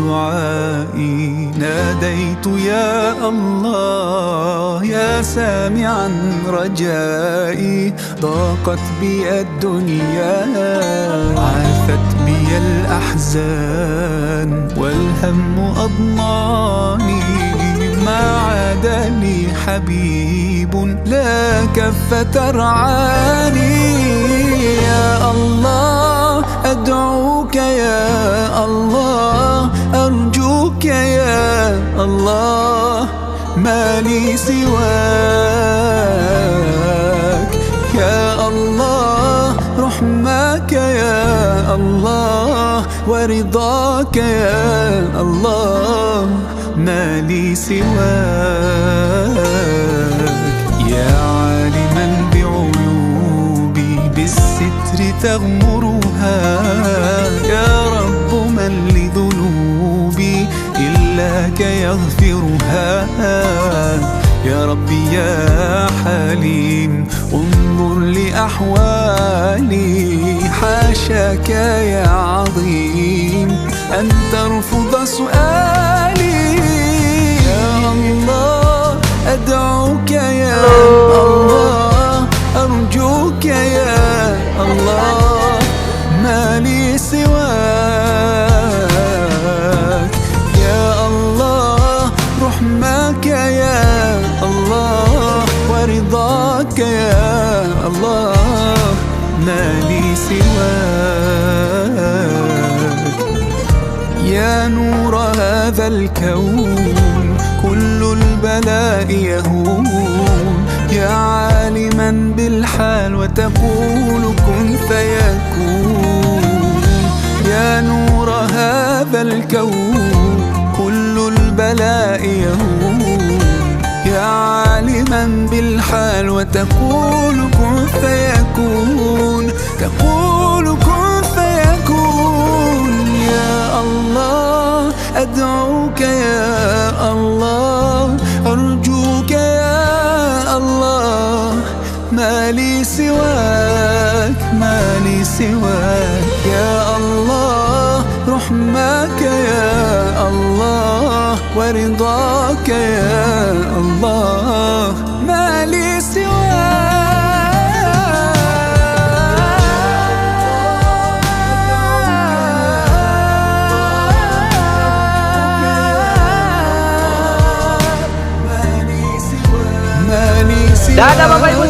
دعائي ناديت يا الله يا سامعا رجائي. ضاقت بي الدنيا عاثت بي الأحزان والهم أضناني. ما عاد لي حبيب لا كف ترعاني. يا الله أدعوك يا الله أرجوك يا الله ما لي سواك. يا الله رحمك يا الله ورضاك يا الله ما لي سواك. يا عالما بعيوبي بالستر تغمرها. يا رب من لذنوبي إلاك يغفرها. يا ربي يا حليم انظر لأحوالي. حاشاك يا عظيم أن ترفض سؤالي. يا الله أدعوك يا الله أرجوك يا الله ما لي سواك. يا الله رحمك يا الله ورضاك يا الله ما لي سواك. يا نور هذا الكون كل البلاء يهون. يا عالما بالحال وتقول كن فيكون. يا نور هذا الكون كل البلاء يهون. يا عالما بالحال وتقول كن فيكون. تقول كن فيكون. يا الله أدعوك يا الله أرجوك يا الله ما لي سواك ما لي سواك. يا الله رحمك يا الله ورضاك يا الله ما لي سواك. Dadah Bapak Ibu